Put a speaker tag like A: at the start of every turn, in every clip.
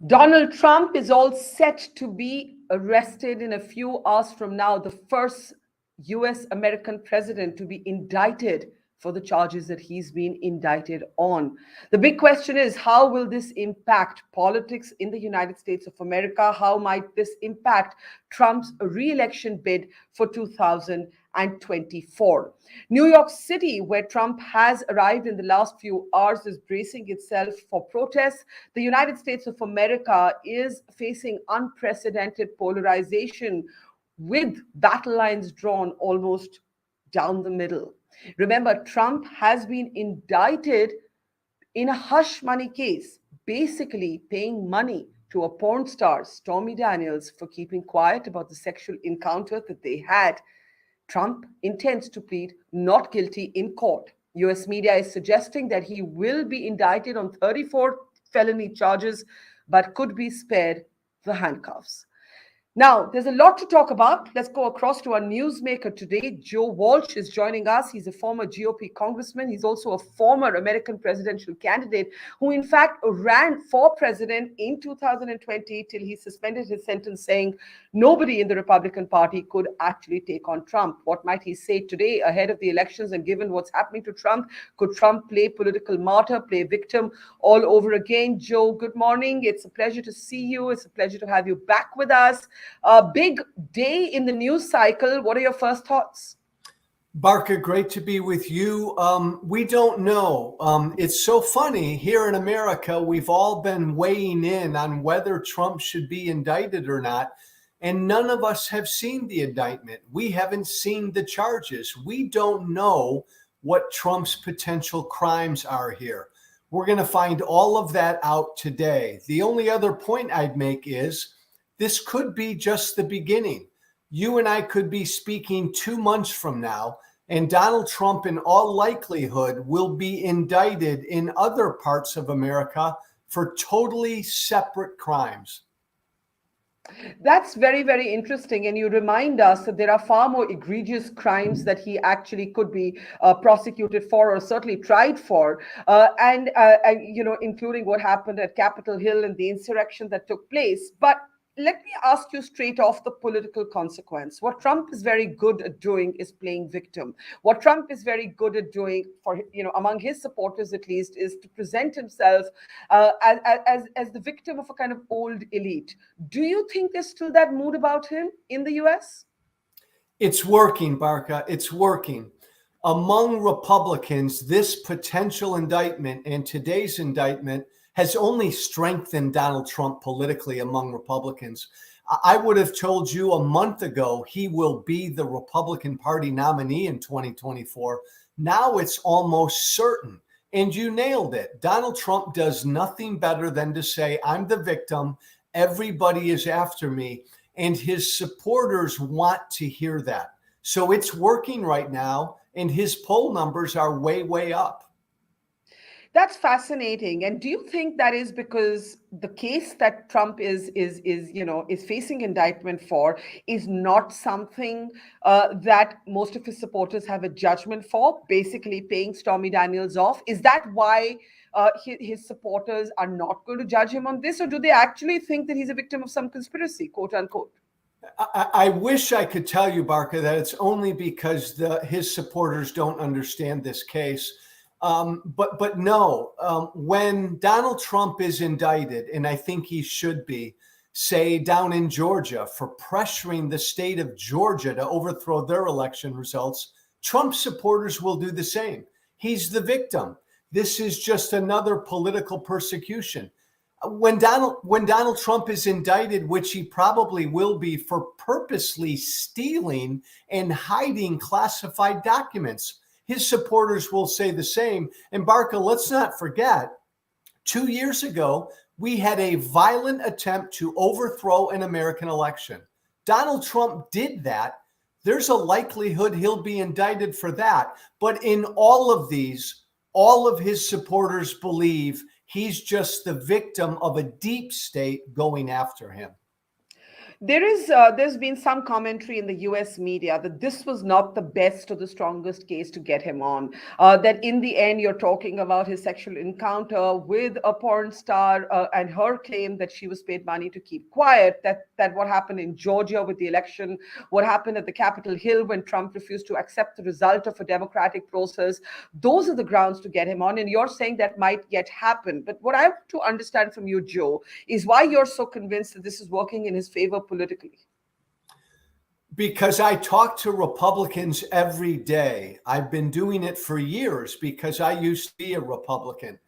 A: Donald Trump is all set to be arrested in a few hours from now, the first US American president to be indicted for the charges that he's been indicted on. The big question is, how will this impact politics in the United States of America? How might this impact Trump's re-election bid for 2024? New York City, where Trump has arrived in the last few hours, is bracing itself for protests. The United States of America is facing unprecedented polarization with battle lines drawn almost down the middle. Remember, Trump has been indicted in a hush money case, basically paying money to a porn star, Stormy Daniels, for keeping quiet about the sexual encounter that they had. Trump intends to plead not guilty in court. US media is suggesting that he will be indicted on 34 felony charges, but could be spared the handcuffs. Now, there's a lot to talk about. Let's go across to our newsmaker today. Joe Walsh is joining us. He's a former GOP congressman. He's also a former American presidential candidate who, in fact, ran for president in 2020 till he suspended his sentence, saying nobody in the Republican Party could actually take on Trump. What might he say today ahead of the elections? And given what's happening to Trump, could Trump play political martyr, play victim all over again? Joe, good morning. It's a pleasure to see you. It's a pleasure to have you back with us. A big day in the news cycle. What are your first thoughts?
B: Barkha, great to be with you. We don't know. It's so funny. Here in America, we've all been weighing in on whether Trump should be indicted or not, and none of us have seen the indictment. We haven't seen the charges. We don't know what Trump's potential crimes are here. We're going to find all of that out today. The only other point I'd make is this could be just the beginning. You and I could be speaking 2 months from now, and Donald Trump, in all likelihood, will be indicted in other parts of America for totally separate crimes.
A: That's very, very interesting. And you remind us that there are far more egregious crimes that he actually could be prosecuted for, or certainly tried for, including what happened at Capitol Hill and the insurrection that took place. But let me ask you straight off the political consequence. What Trump is very good at doing is playing victim. What Trump is very good at doing, for among his supporters at least, is to present himself as the victim of a kind of old elite. Do you think there's still that mood about him in the US?
B: It's working, Barkha. It's working. Among Republicans, this potential indictment and today's indictment has only strengthened Donald Trump politically among Republicans. I would have told you a month ago he will be the Republican Party nominee in 2024. Now it's almost certain. And you nailed it. Donald Trump does nothing better than to say, I'm the victim. Everybody is after me. And his supporters want to hear that. So it's working right now. And his poll numbers are way, way up.
A: That's fascinating. And do you think that is because the case that Trump is facing indictment for is not something that most of his supporters have a judgment for, basically paying Stormy Daniels off? Is that why his supporters are not going to judge him on this? Or do they actually think that he's a victim of some conspiracy, quote unquote?
B: I wish I could tell you, Barkha, that it's only because his supporters don't understand this case. But no, when Donald Trump is indicted, and I think he should be, say down in Georgia for pressuring the state of Georgia to overthrow their election results, Trump supporters will do the same. He's the victim. This is just another political persecution. When Donald Trump is indicted, which he probably will be for purposely stealing and hiding classified documents, his supporters will say the same. And Barkha, let's not forget, 2 years ago, we had a violent attempt to overthrow an American election. Donald Trump did that. There's a likelihood he'll be indicted for that. But in all of these, all of his supporters believe he's just the victim of a deep state going after him.
A: There's been some commentary in the U.S. media that this was not the best or the strongest case to get him on. That in the end, you're talking about his sexual encounter with a porn star and her claim that she was paid money to keep quiet. That what happened in Georgia with the election, what happened at the Capitol Hill when Trump refused to accept the result of a democratic process. Those are the grounds to get him on, and you're saying that might yet happen. But what I want to understand from you, Joe, is why you're so convinced that this is working in his favor politically.
B: Because I talk to Republicans every day. I've been doing it for years because I used to be a Republican.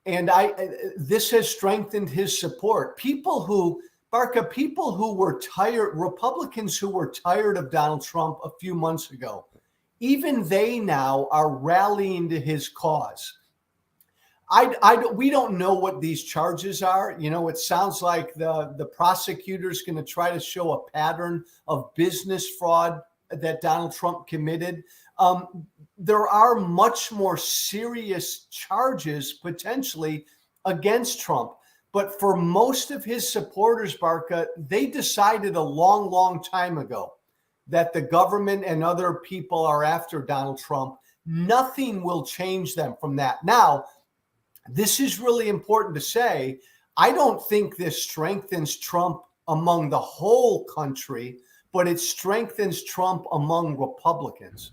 B: And this has strengthened his support. Barkha, people who were tired, Republicans who were tired of Donald Trump a few months ago, even they now are rallying to his cause. We don't know what these charges are. You know, it sounds like the prosecutor's going to try to show a pattern of business fraud that Donald Trump committed. There are much more serious charges potentially against Trump. But for most of his supporters, Barkha, they decided a long, long time ago that the government and other people are after Donald Trump. Nothing will change them from that. Now, this is really important to say. I don't think this strengthens Trump among the whole country, but it strengthens Trump among Republicans.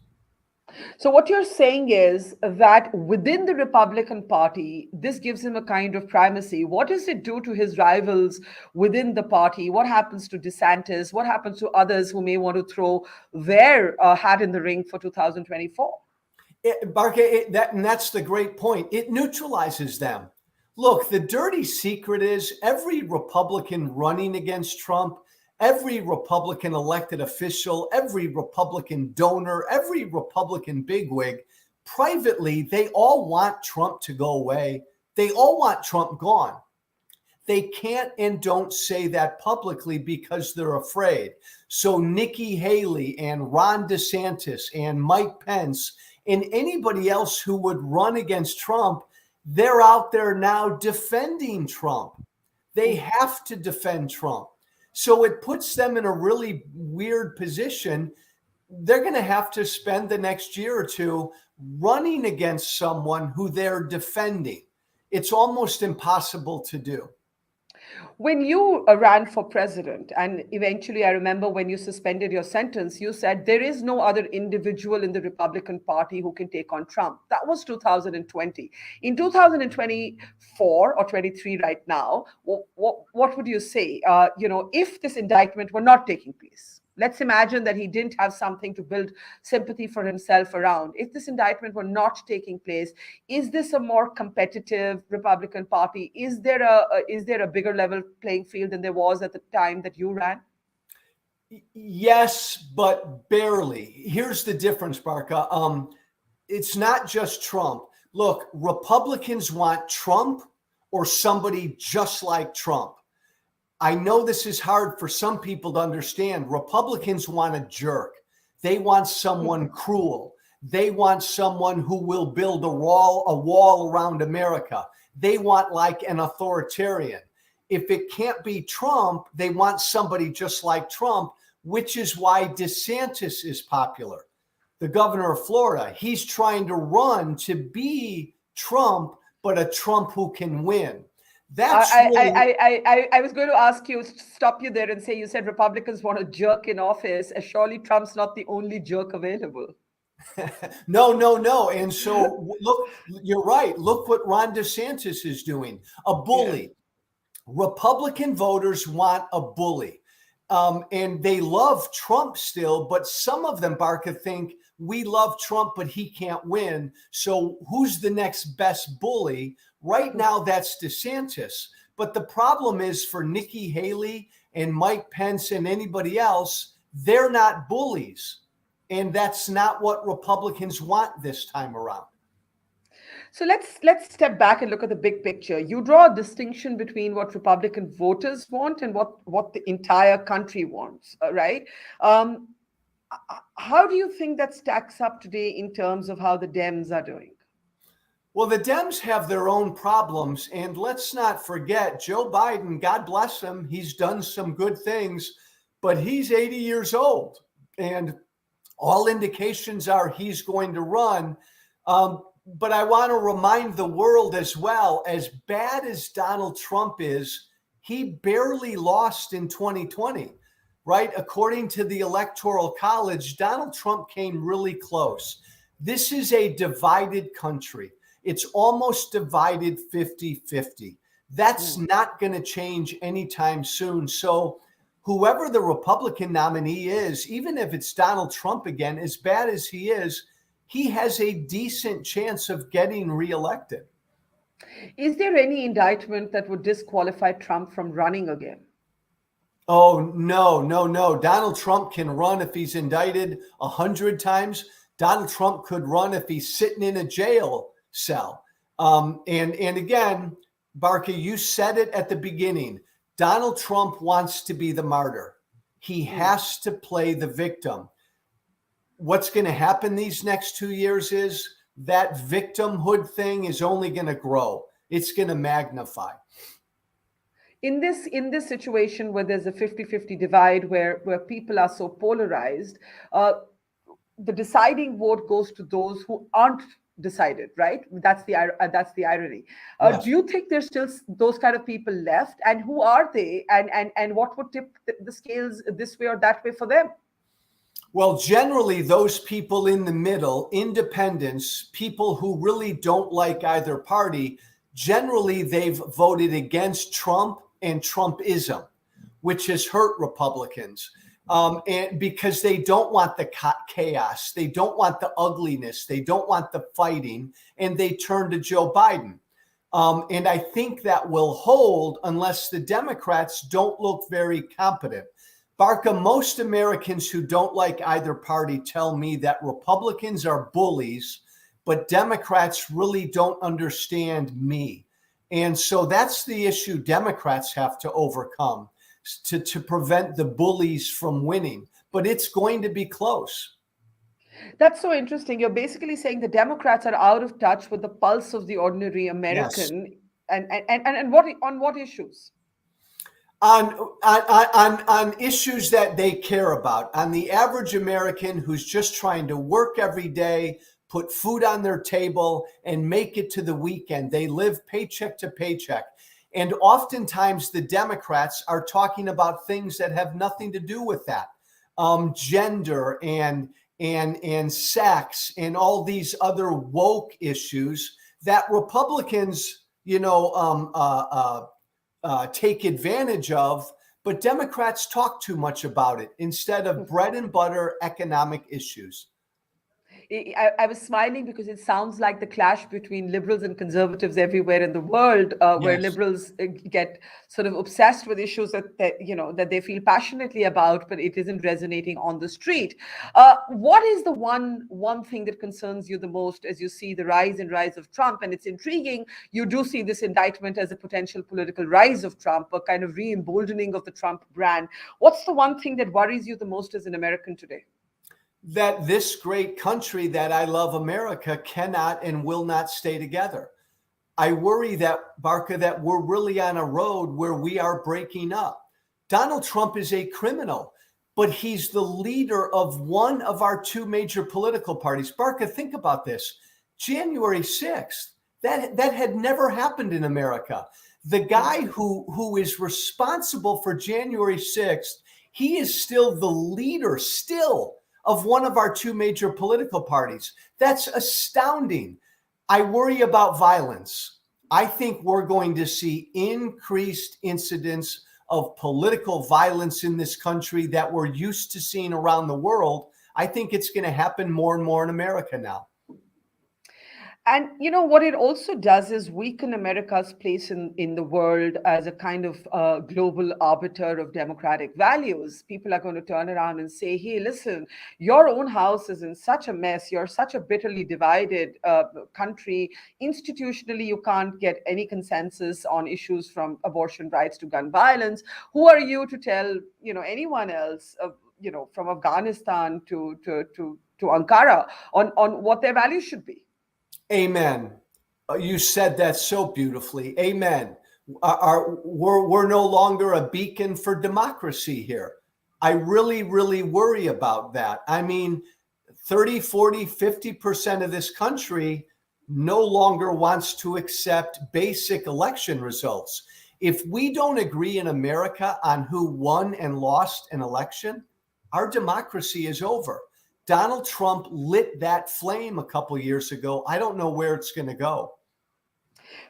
A: So, what you're saying is that within the Republican Party, this gives him a kind of primacy. What does it do to his rivals within the party? What happens to DeSantis? What happens to others who may want to throw their hat in the ring for 2024?
B: Barkha, that's the great point. It neutralizes them. Look, the dirty secret is every Republican running against Trump, every Republican elected official, every Republican donor, every Republican bigwig, privately, they all want Trump to go away. They all want Trump gone. They can't and don't say that publicly because they're afraid. So Nikki Haley and Ron DeSantis and Mike Pence and anybody else who would run against Trump, they're out there now defending Trump. They have to defend Trump. So it puts them in a really weird position. They're going to have to spend the next year or two running against someone who they're defending. It's almost impossible to do.
A: When you ran for president, and eventually I remember when you suspended your sentence, you said there is no other individual in the Republican Party who can take on Trump. That was 2020. In 2024 or 23 right now, what would you say, if this indictment were not taking place? Let's imagine that he didn't have something to build sympathy for himself around. If this indictment were not taking place, is this a more competitive Republican Party? Is there a bigger level playing field than there was at the time that you ran?
B: Yes, but barely. Here's the difference, Barkha. It's not just Trump. Look, Republicans want Trump or somebody just like Trump. I know this is hard for some people to understand. Republicans want a jerk. They want someone cruel. They want someone who will build a wall around America. They want like an authoritarian. If it can't be Trump, they want somebody just like Trump, which is why DeSantis is popular. The governor of Florida, he's trying to run to be Trump, but a Trump who can win.
A: I was going to ask you, stop you there and say, you said Republicans want a jerk in office. Surely Trump's not the only jerk available.
B: No. And so look, you're right. Look what Ron DeSantis is doing. A bully. Yeah. Republican voters want a bully. And they love Trump still, but some of them, Barkha, think we love Trump, but he can't win. So who's the next best bully? Right now, that's DeSantis. But the problem is for Nikki Haley and Mike Pence and anybody else, they're not bullies. And that's not what Republicans want this time around.
A: So let's step back and look at the big picture. You draw a distinction between what Republican voters want and what the entire country wants, right? How do you think that stacks up today in terms of how the Dems are doing?
B: Well, the Dems have their own problems. And let's not forget, Joe Biden, God bless him, he's done some good things. but he's 80 years old, and all indications are he's going to run. But I want to remind the world as well, as bad as Donald Trump is, he barely lost in 2020, right? According to the Electoral College, Donald Trump came really close. This is a divided country. It's almost divided 50-50. That's not going to change anytime soon. So whoever the Republican nominee is, even if it's Donald Trump again, as bad as he is, he has a decent chance of getting reelected.
A: Is there any indictment that would disqualify Trump from running again?
B: Oh, no. Donald Trump can run if he's indicted 100 times. Donald Trump could run if he's sitting in a jail cell. And again, Barkha, you said it at the beginning. Donald Trump wants to be the martyr. He has to play the victim. What's going to happen these next 2 years is that victimhood thing is only going to grow. It's going to magnify.
A: In this situation where there's a 50-50 divide, where people are so polarized, the deciding vote goes to those who aren't decided, right? That's the irony.
B: Yes.
A: Do you think there's still those kind of people left, and who are they, and what would tip the scales this way or that way for them?
B: Well, generally, those people in the middle, independents, people who really don't like either party, generally they've voted against Trump and Trumpism, which has hurt Republicans. And because they don't want the chaos, they don't want the ugliness, they don't want the fighting, and they turn to Joe Biden. And I think that will hold unless the Democrats don't look very competent. Barkha, most Americans who don't like either party tell me that Republicans are bullies, but Democrats really don't understand me. And so that's the issue Democrats have to overcome to prevent the bullies from winning. But it's going to be close.
A: That's so interesting. You're basically saying the Democrats are out of touch with the pulse of the ordinary American. Yes. And on what issues?
B: On issues that they care about, on the average American who's just trying to work every day, put food on their table, and make it to the weekend. They live paycheck to paycheck. And oftentimes the Democrats are talking about things that have nothing to do with that. Gender and sex and all these other woke issues that Republicans, take advantage of, but Democrats talk too much about it instead of bread and butter economic issues.
A: I was smiling because it sounds like the clash between liberals and conservatives everywhere in the world, where
B: Yes.
A: liberals get sort of obsessed with issues that they feel passionately about, but it isn't resonating on the street. What is the one thing that concerns you the most as you see the rise of Trump? And it's intriguing. You do see this indictment as a potential political rise of Trump, a kind of re-emboldening of the Trump brand. What's the one thing that worries you the most as an American today?
B: That this great country that I love, America, cannot and will not stay together. I worry that, Barkha, that we're really on a road where we are breaking up. Donald Trump is a criminal, but he's the leader of one of our two major political parties. Barkha, think about this. January 6th, that had never happened in America. The guy who is responsible for January 6th, he is still the leader, of one of our two major political parties. That's astounding. I worry about violence. I think we're going to see increased incidents of political violence in this country that we're used to seeing around the world. I think it's going to happen more and more in America now.
A: And what it also does is weaken America's place in the world as a kind of global arbiter of democratic values. People are going to turn around and say, hey, listen, your own house is in such a mess. You're such a bitterly divided country. Institutionally, you can't get any consensus on issues from abortion rights to gun violence. Who are you to tell anyone else, from Afghanistan to Ankara on what their values should be?
B: Amen. You said that so beautifully. Amen. We're no longer a beacon for democracy here. I really, really worry about that. I mean, 30, 40, 50% of this country no longer wants to accept basic election results. If we don't agree in America on who won and lost an election, our democracy is over. Donald Trump lit that flame a couple years ago. I don't know where it's going to go.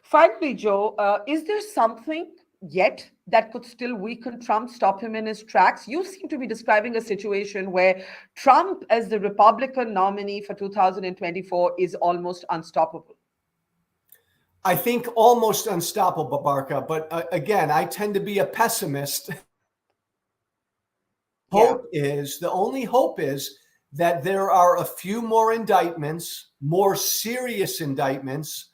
A: Finally, Joe, is there something yet that could still weaken Trump, stop him in his tracks? You seem to be describing a situation where Trump, as the Republican nominee for 2024, is almost unstoppable.
B: I think almost unstoppable, Barkha. But again, I tend to be a pessimist. The only hope is that there are a few more indictments, more serious indictments,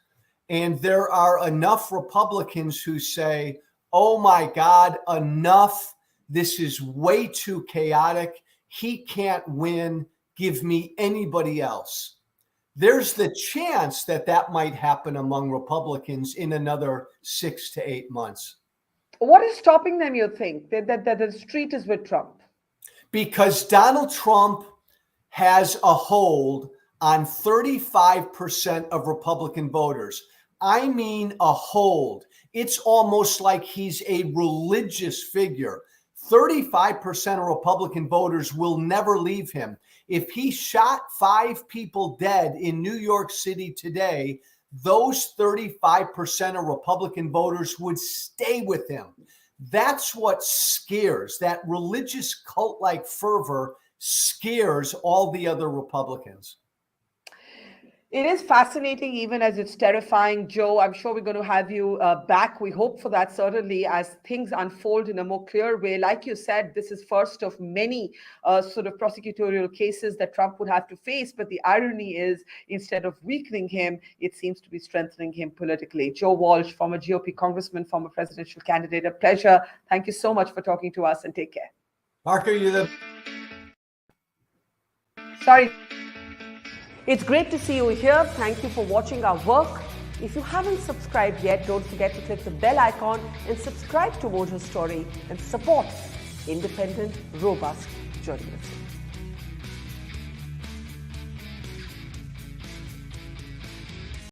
B: and there are enough Republicans who say, oh my God, enough. This is way too chaotic. He can't win. Give me anybody else. There's the chance that that might happen among Republicans in another 6 to 8 months.
A: What is stopping them, you think, that the street is with Trump?
B: Because Donald Trump has a hold on 35% of Republican voters. I mean, a hold. It's almost like he's a religious figure. 35% of Republican voters will never leave him. If he shot 5 people dead in New York City today, those 35% of Republican voters would stay with him. That's what scares. That religious cult-like fervor scares all the other Republicans.
A: It is fascinating, even as it's terrifying. Joe, I'm sure we're going to have you back. We hope for that, certainly, as things unfold in a more clear way. Like you said, this is first of many sort of prosecutorial cases that Trump would have to face. But the irony is, instead of weakening him, it seems to be strengthening him politically. Joe Walsh, former GOP congressman, former presidential candidate, a pleasure. Thank you so much for talking to us, and take care.
B: Barkha, you're the...
A: Sorry. It's great to see you here. Thank you for watching our work. If you haven't subscribed yet, don't forget to click the bell icon and subscribe to Mojo Story and support independent, robust journalism.